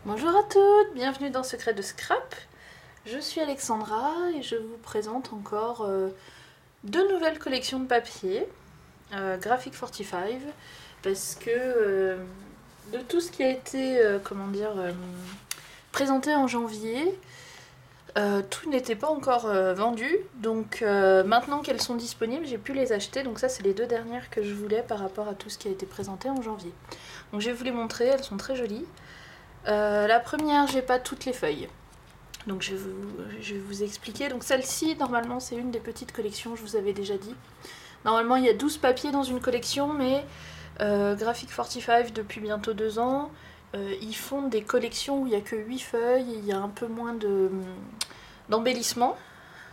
Bonjour à toutes, bienvenue dans Secret de Scrap. Je suis Alexandra et je vous présente encore deux nouvelles collections de papier, Graphic 45, parce que de tout ce qui a été présenté en janvier, tout n'était pas encore vendu, donc maintenant qu'elles sont disponibles, j'ai pu les acheter, donc ça c'est les deux dernières que je voulais par rapport à tout ce qui a été présenté en janvier. Donc je vais vous les montrer, elles sont très jolies. La première, j'ai pas toutes les feuilles. Donc je vais vous expliquer. Donc celle-ci, normalement, c'est une des petites collections, je vous avais déjà dit. Normalement, il y a 12 papiers dans une collection, mais Graphic 45, depuis bientôt 2 ans, ils font des collections où il n'y a que 8 feuilles et il y a un peu moins d'embellissement.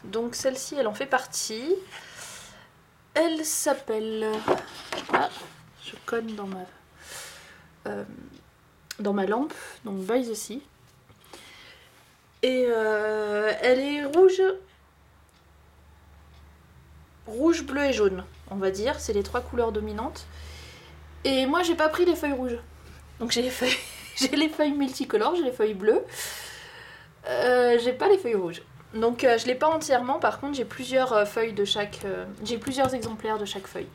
Donc celle-ci, elle en fait partie. Elle s'appelle... Ah, je cogne dans ma lampe, donc By the Sea. Et elle est rouge, bleu et jaune, on va dire. C'est les trois couleurs dominantes. Et moi, j'ai pas pris les feuilles rouges. Donc j'ai les feuilles, j'ai les feuilles multicolores, j'ai les feuilles bleues. J'ai pas les feuilles rouges. Donc je l'ai pas entièrement. Par contre, j'ai plusieurs feuilles de chaque. J'ai plusieurs exemplaires de chaque feuille.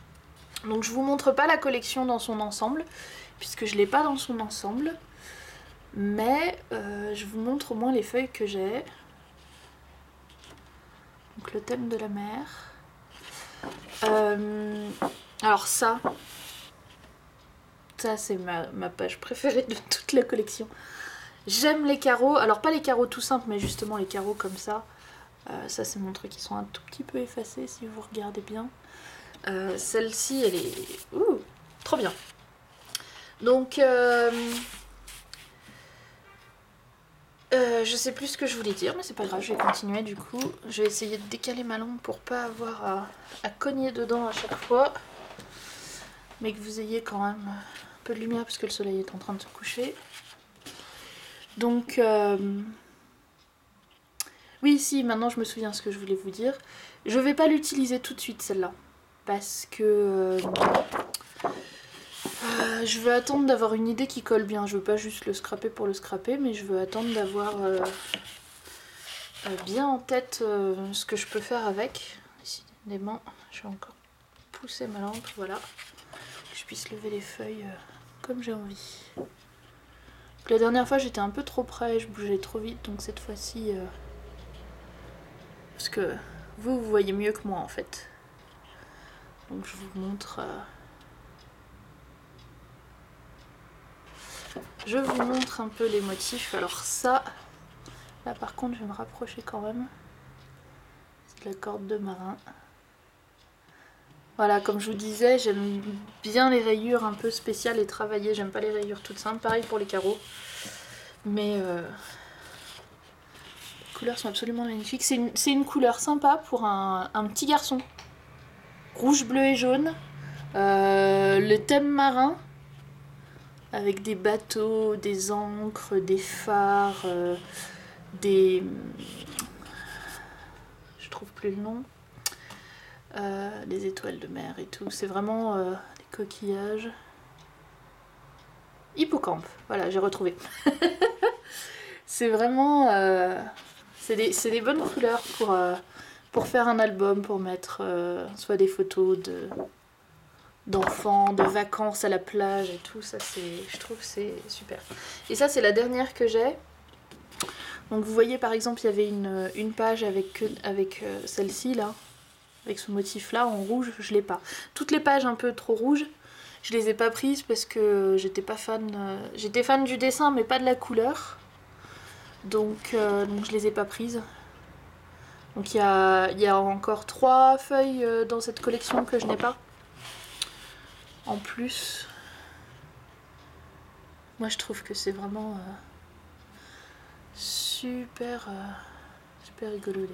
Donc je vous montre pas la collection dans son ensemble, puisque je l'ai pas dans son ensemble. Mais je vous montre au moins les feuilles que j'ai. Donc le thème de la mer. Alors ça c'est ma page préférée de toute la collection. J'aime les carreaux, alors pas les carreaux tout simples, mais justement les carreaux comme ça. Ça c'est mon truc, ils sont un tout petit peu effacés si vous regardez bien. Celle-ci elle est... Ouh, trop bien. Donc je sais plus ce que je voulais dire, mais c'est pas grave, je vais continuer du coup. Je vais essayer de décaler ma lampe pour pas avoir à cogner dedans à chaque fois. Mais que vous ayez quand même un peu de lumière parce que le soleil est en train de se coucher. Donc, oui, si, maintenant je me souviens ce que je voulais vous dire. Je vais pas l'utiliser tout de suite celle-là. Parce que je veux attendre d'avoir une idée qui colle bien. Je veux pas juste le scraper pour le scraper, mais je veux attendre d'avoir bien en tête ce que je peux faire avec. Décidément, je vais encore pousser ma lampe, voilà. Que je puisse lever les feuilles comme j'ai envie. La dernière fois j'étais un peu trop près, je bougeais trop vite, donc cette fois-ci... Parce que vous voyez mieux que moi en fait. Donc je vous montre... Je vous montre un peu les motifs. Alors ça, là par contre je vais me rapprocher quand même. C'est de la corde de marin. Voilà, comme je vous disais, j'aime bien les rayures un peu spéciales et travaillées. J'aime pas les rayures toutes simples. Pareil pour les carreaux. Mais les couleurs sont absolument magnifiques. C'est une couleur sympa pour un petit garçon. Rouge, bleu et jaune. Le thème marin. Avec des bateaux, des ancres, des phares, des... Je trouve plus le nom. Des étoiles de mer et tout. C'est vraiment des coquillages. Hippocampe, voilà, j'ai retrouvé. C'est vraiment... c'est des bonnes couleurs pour faire un album, pour mettre soit des photos d'enfants, de vacances à la plage et tout. Ça, je trouve que c'est super. Et ça, c'est la dernière que j'ai. Donc vous voyez par exemple, il y avait une page avec celle-ci là, avec ce motif là en rouge, je l'ai pas. Toutes les pages un peu trop rouges, je les ai pas prises parce que j'étais pas fan. J'étais fan du dessin mais pas de la couleur. Donc je les ai pas prises. Donc il y a encore 3 feuilles dans cette collection que je n'ai pas. En plus, moi je trouve que c'est vraiment super rigolo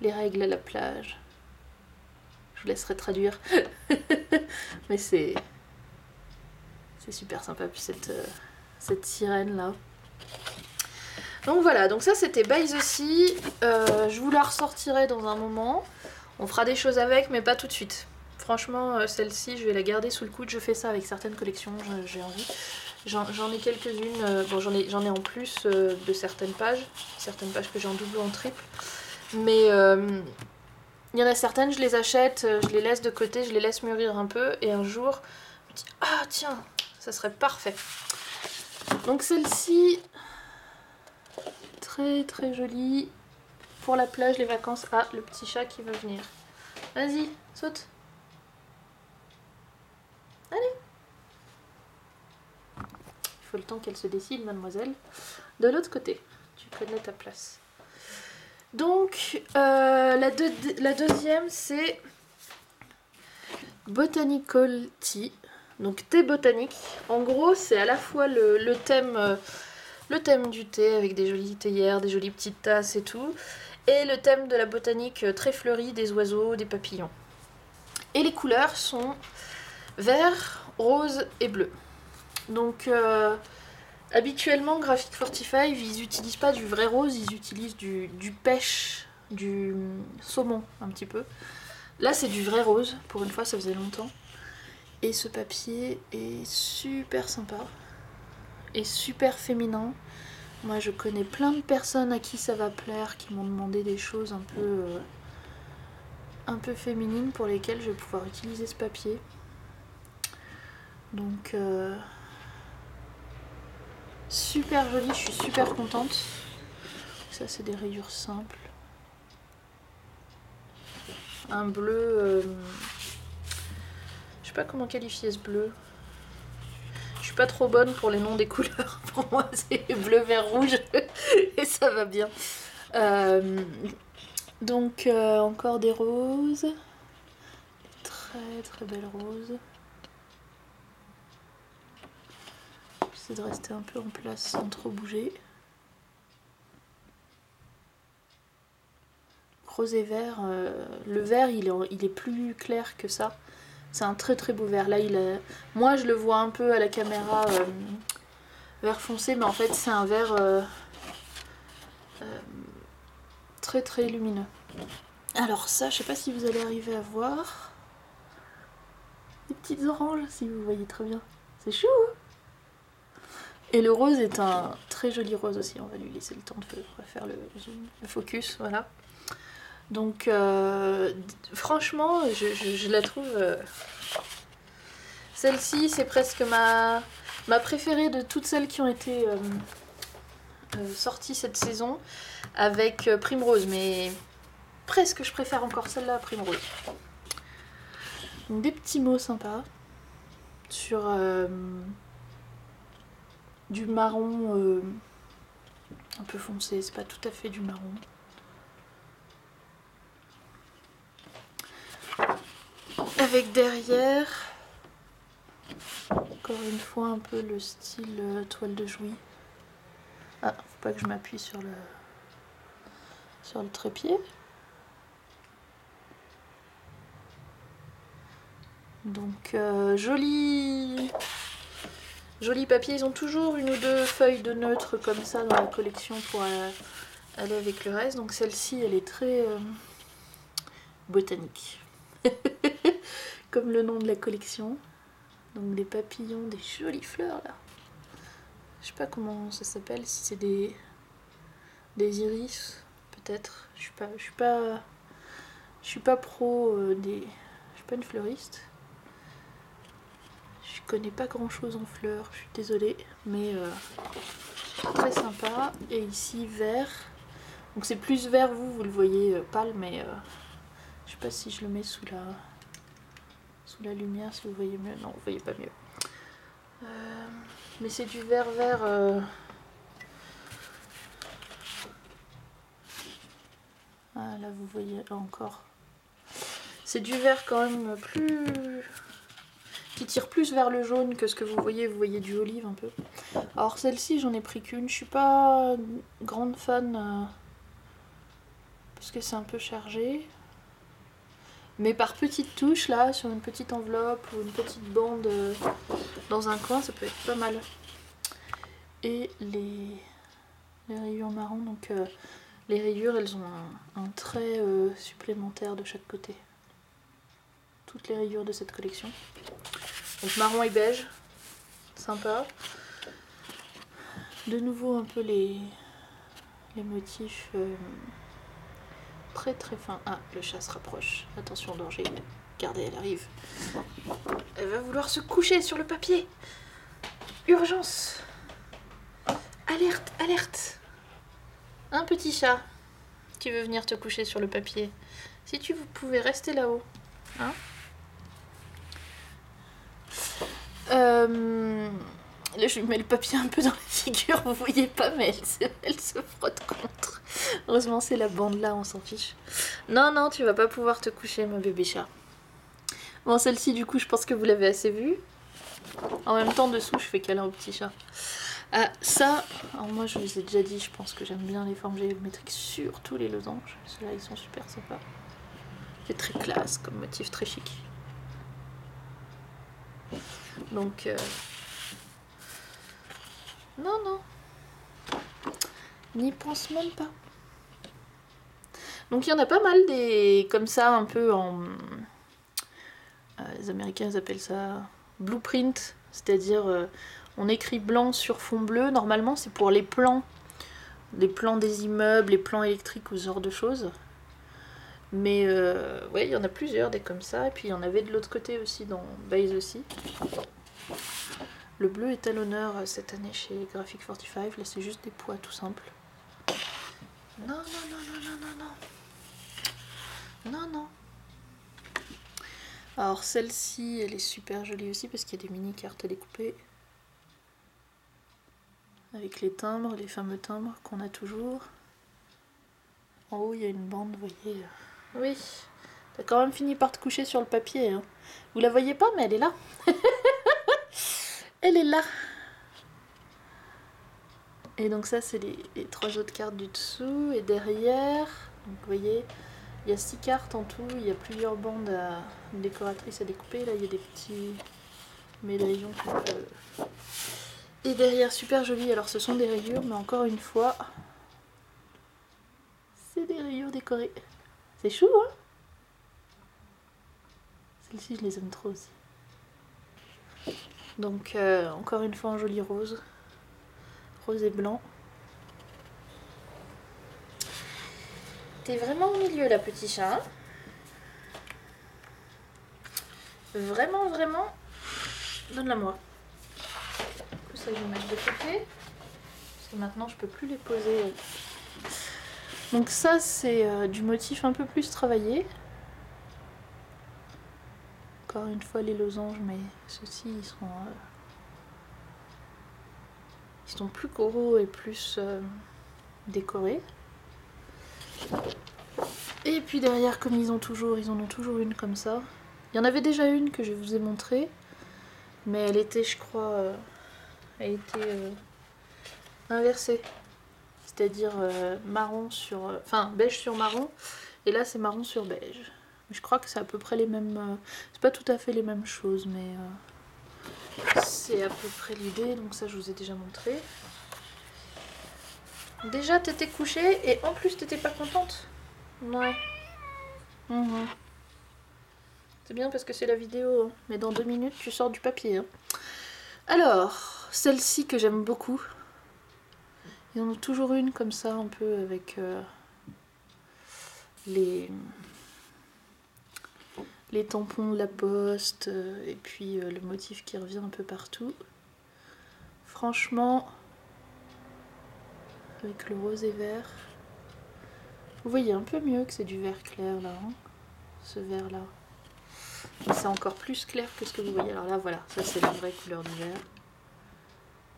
les règles à la plage. Je vous laisserai traduire. Mais c'est super sympa. Puis cette sirène là. Donc voilà, donc ça c'était By the Sea. Je vous la ressortirai dans un moment. On fera des choses avec, mais pas tout de suite. Franchement, celle-ci, je vais la garder sous le coude. Je fais ça avec certaines collections, j'ai envie. J'en ai quelques-unes, bon j'en ai en plus de certaines pages que j'ai en double ou en triple. Mais il y en a certaines, je les achète, je les laisse de côté, je les laisse mûrir un peu, et un jour, je me dis ah tiens, ça serait parfait. Donc celle-ci, très très jolie, pour la plage, les vacances. Ah, le petit chat qui veut venir. Vas-y, saute. Allez. Il faut le temps qu'elle se décide, mademoiselle. De l'autre côté, tu connais ta place. Donc, la deuxième, c'est Botanical Tea. Donc, thé botanique. En gros, c'est à la fois le thème du thé, avec des jolies théières, des jolies petites tasses et tout, et le thème de la botanique très fleurie, des oiseaux, des papillons. Et les couleurs sont vert, rose et bleu. Donc, habituellement, Graphic 45, ils n'utilisent pas du vrai rose, ils utilisent du pêche, du saumon un petit peu. Là, c'est du vrai rose, pour une fois, ça faisait longtemps. Et ce papier est super sympa et super féminin. Moi, je connais plein de personnes à qui ça va plaire, qui m'ont demandé des choses un peu féminines pour lesquelles je vais pouvoir utiliser ce papier. Donc, super joli, je suis super contente. Ça, c'est des rayures simples. Un bleu... je sais pas comment qualifier ce bleu. Je suis pas trop bonne pour les noms des couleurs. Pour moi, c'est bleu, vert, rouge. Et ça va bien. Donc, encore des roses. Très très belles roses. J'essaie de rester un peu en place sans trop bouger. Rose et vert. Le vert, il est plus clair que ça. C'est un très très beau vert. Là, moi, je le vois un peu à la caméra vert foncé, mais en fait, c'est un vert très très lumineux. Alors ça, je sais pas si vous allez arriver à voir. Des petites oranges, si vous voyez très bien. C'est chou, hein. Et le rose est un très joli rose aussi. On va lui laisser le temps de faire le focus, voilà. Donc, franchement, je la trouve... Celle-ci, c'est presque ma préférée de toutes celles qui ont été sorties cette saison, avec Primrose. Mais presque, je préfère encore celle-là à Primrose. Donc, des petits mots sympas sur du marron un peu foncé. C'est pas tout à fait du marron. Avec derrière, encore une fois, un peu le style toile de Jouy. Ah, faut pas que je m'appuie sur le trépied. Donc, joli papier. Ils ont toujours une ou deux feuilles de neutre comme ça dans la collection pour aller avec le reste. Donc, celle-ci, elle est très botanique. Comme le nom de la collection. Donc des papillons, des jolies fleurs là. Je sais pas comment ça s'appelle, si c'est des iris, peut-être. Je suis pas pro des. Je suis pas une fleuriste. Je connais pas grand chose en fleurs, je suis désolée, mais très sympa. Et ici vert. Donc c'est plus vert, vous le voyez pâle, mais je sais pas si je le mets sous la lumière, si vous voyez mieux. Non, vous voyez pas mieux. Mais c'est du vert. Ah là, vous voyez encore. C'est du vert quand même plus... qui tire plus vers le jaune que ce que vous voyez du olive un peu. Alors celle-ci, j'en ai pris qu'une. Je suis pas grande fan parce que c'est un peu chargé. Mais par petites touches là, sur une petite enveloppe ou une petite bande dans un coin, ça peut être pas mal. Et les rayures marron, donc les rayures, elles ont un trait supplémentaire de chaque côté. Toutes les rayures de cette collection. Donc marron et beige, sympa. De nouveau un peu les motifs très très fins. Ah, le chat se rapproche. Attention, danger. Regardez, elle arrive. Elle va vouloir se coucher sur le papier. Urgence. Alerte, alerte. Un petit chat qui veut venir te coucher sur le papier. Si tu pouvais rester là-haut. Hein? Là, je lui mets le papier un peu dans la figure, vous voyez pas, mais elle se frotte contre. Heureusement, c'est la bande là, on s'en fiche. Non, non, tu vas pas pouvoir te coucher, mon bébé chat. Bon, celle-ci, du coup, je pense que vous l'avez assez vue. En même temps, dessous, je fais câlin au petit chat. Ah, ça, alors moi, je vous ai déjà dit, je pense que j'aime bien les formes géométriques, surtout les losanges. Ceux-là, ils sont super sympas. C'est très classe comme motif, très chic. Donc, non, non. N'y pense même pas. Donc il y en a pas mal des comme ça un peu en... les Américains ils appellent ça blueprint, c'est-à-dire on écrit blanc sur fond bleu. Normalement c'est pour les plans des immeubles, les plans électriques ou ce genre de choses. Mais ouais, il y en a plusieurs des comme ça. Et puis il y en avait de l'autre côté aussi dans Base aussi. Le bleu est à l'honneur cette année chez Graphic 45. Là c'est juste des poids tout simples. Non, non, non, non, non, non, non. Non, non. Alors celle-ci, elle est super jolie aussi parce qu'il y a des mini cartes à découper. Avec les timbres, les fameux timbres qu'on a toujours. En haut, il y a une bande, vous voyez. Oui, t'as quand même fini par te coucher sur le papier. Hein. Vous la voyez pas, mais elle est là. Elle est là. Et donc ça, c'est les 3 autres cartes du dessous. Et derrière, donc vous voyez, il y a 6 cartes en tout. Il y a plusieurs bandes décoratrices à découper. Là, il y a des petits médaillons qu'on peut... Et derrière, super joli. Alors, ce sont des rayures, mais encore une fois, c'est des rayures décorées. C'est chou, hein? Celles-ci, je les aime trop aussi. Donc, encore une fois, un joli rose. Rose et blanc. T'es vraiment au milieu, là, petit chat. Hein? Vraiment, vraiment. Donne-la-moi. Ça, je vais mettre de côté. Parce que maintenant, je peux plus les poser. Donc ça, c'est du motif un peu plus travaillé. Encore une fois, les losanges, mais ceux-ci, ils sont plus gros et plus décorés. Et puis derrière, comme ils en ont toujours une comme ça. Il y en avait déjà une que je vous ai montrée, mais elle était, je crois, elle était inversée. C'est-à-dire marron sur... Enfin, beige sur marron, et là c'est marron sur beige. Je crois que c'est à peu près les mêmes... c'est pas tout à fait les mêmes choses, mais c'est à peu près l'idée. Donc ça, je vous ai déjà montré. Déjà, t'étais couchée, et en plus, t'étais pas contente. Ouais. Mmh. C'est bien parce que c'est la vidéo, hein. Mais dans 2 minutes, tu sors du papier. Hein. Alors, celle-ci que j'aime beaucoup. Il y en a toujours une comme ça, un peu avec les tampons de la poste, et puis le motif qui revient un peu partout. Franchement, avec le rose et vert, vous voyez un peu mieux que c'est du vert clair là, hein, ce vert là. C'est encore plus clair que ce que vous voyez. Alors là, voilà, ça c'est la vraie couleur du vert.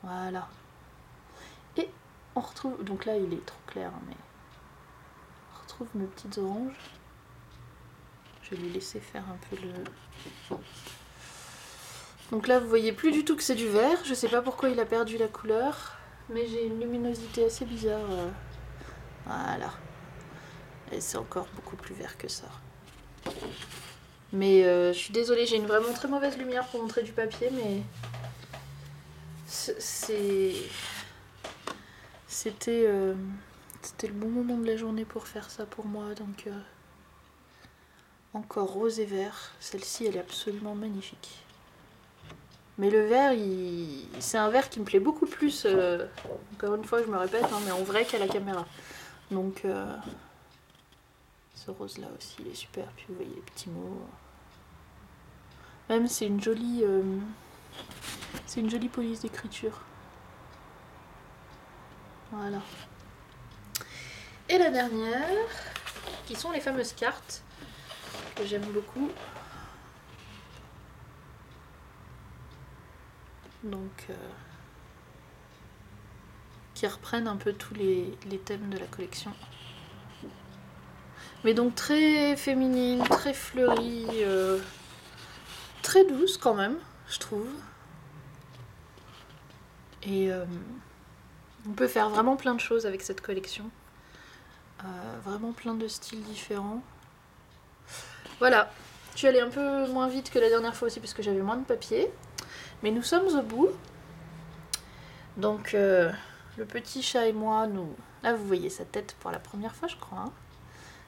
Voilà. Et on retrouve, donc là il est trop clair, hein, mais on retrouve mes petites oranges. Je vais lui laisser faire un peu le... Donc là, vous voyez plus du tout que c'est du vert. Je sais pas pourquoi il a perdu la couleur, mais j'ai une luminosité assez bizarre. Voilà. Et c'est encore beaucoup plus vert que ça. Mais je suis désolée, j'ai une vraiment très mauvaise lumière pour montrer du papier, mais c'était le bon moment de la journée pour faire ça pour moi. Donc encore rose et vert. Celle-ci, elle est absolument magnifique. Mais le vert, c'est un vert qui me plaît beaucoup plus, encore une fois je me répète, hein, mais en vrai qu'à la caméra. Donc ce rose là aussi il est super, puis vous voyez les petits mots. Même c'est une jolie police d'écriture. Voilà. Et la dernière, qui sont les fameuses cartes, que j'aime beaucoup. Donc qui reprennent un peu tous les thèmes de la collection. Mais donc très féminine, très fleurie, très douce quand même, je trouve. Et on peut faire vraiment plein de choses avec cette collection. Vraiment plein de styles différents. Voilà, je suis allée un peu moins vite que la dernière fois aussi parce que j'avais moins de papier. Mais nous sommes au bout. Donc le petit chat et moi, là vous voyez sa tête pour la première fois je crois. Hein,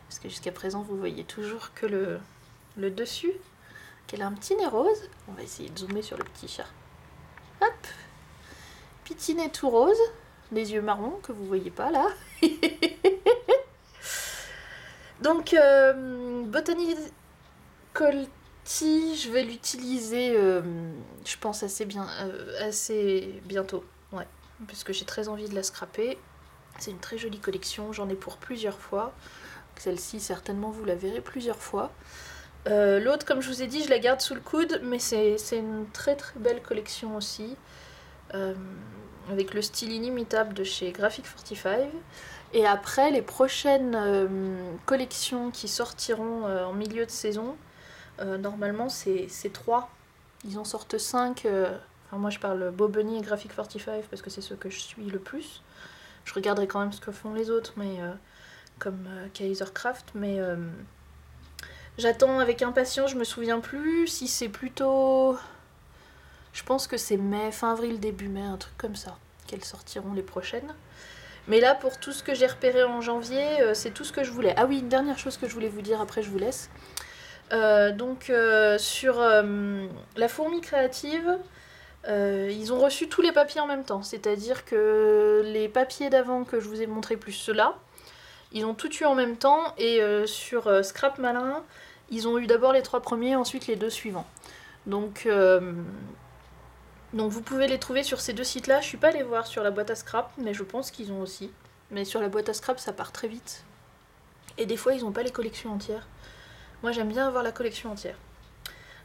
parce que jusqu'à présent vous voyez toujours que le dessus. Qu'elle a un petit nez rose. On va essayer de zoomer sur le petit chat. Hop, petit nez tout rose. Les yeux marrons que vous voyez pas là. Donc Botanical Tea, je vais l'utiliser je pense assez bientôt. Ouais, parce que j'ai très envie de la scraper. C'est une très jolie collection, j'en ai pour plusieurs fois. Celle-ci certainement vous la verrez plusieurs fois. L'autre, comme je vous ai dit, je la garde sous le coude, mais c'est une très très belle collection aussi. Avec le style inimitable de chez Graphic 45. Et après, les prochaines collections qui sortiront en milieu de saison, normalement c'est 3. Ils en sortent 5. Enfin, moi je parle Bobony et Graphic 45 parce que c'est ceux que je suis le plus. Je regarderai quand même ce que font les autres, mais comme Kaisercraft, mais j'attends avec impatience, je me souviens plus si c'est plutôt... Je pense que c'est mai, fin avril, début mai, un truc comme ça, qu'elles sortiront les prochaines. Mais là, pour tout ce que j'ai repéré en janvier, c'est tout ce que je voulais. Ah oui, une dernière chose que je voulais vous dire, après je vous laisse. Sur la fourmi créative, ils ont reçu tous les papiers en même temps. C'est-à-dire que les papiers d'avant que je vous ai montré plus ceux-là, ils ont tout eu en même temps. Et sur Scrap Malin, ils ont eu d'abord les 3 premiers, ensuite les 2 suivants. Donc vous pouvez les trouver sur ces 2 sites-là. Je suis pas allée voir sur la boîte à scrap, mais je pense qu'ils ont aussi. Mais sur la boîte à scrap, ça part très vite. Et des fois, ils n'ont pas les collections entières. Moi, j'aime bien avoir la collection entière.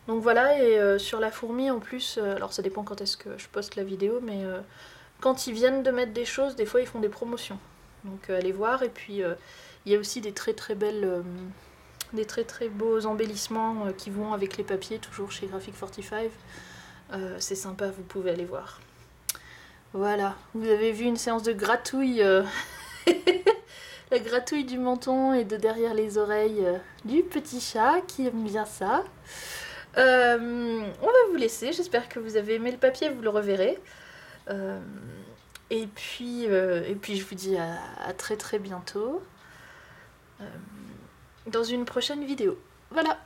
Donc voilà, et sur la fourmi, en plus, alors ça dépend quand est-ce que je poste la vidéo, mais quand ils viennent de mettre des choses, des fois, ils font des promotions. Donc allez voir, et puis il y a aussi des très très belles... des très très beaux embellissements qui vont avec les papiers, toujours chez Graphic 45. C'est sympa, vous pouvez aller voir. Voilà, vous avez vu une séance de gratouille, la gratouille du menton et de derrière les oreilles du petit chat qui aime bien ça. On va vous laisser, j'espère que vous avez aimé le papier, vous le reverrez. Et puis je vous dis à très très bientôt dans une prochaine vidéo. Voilà.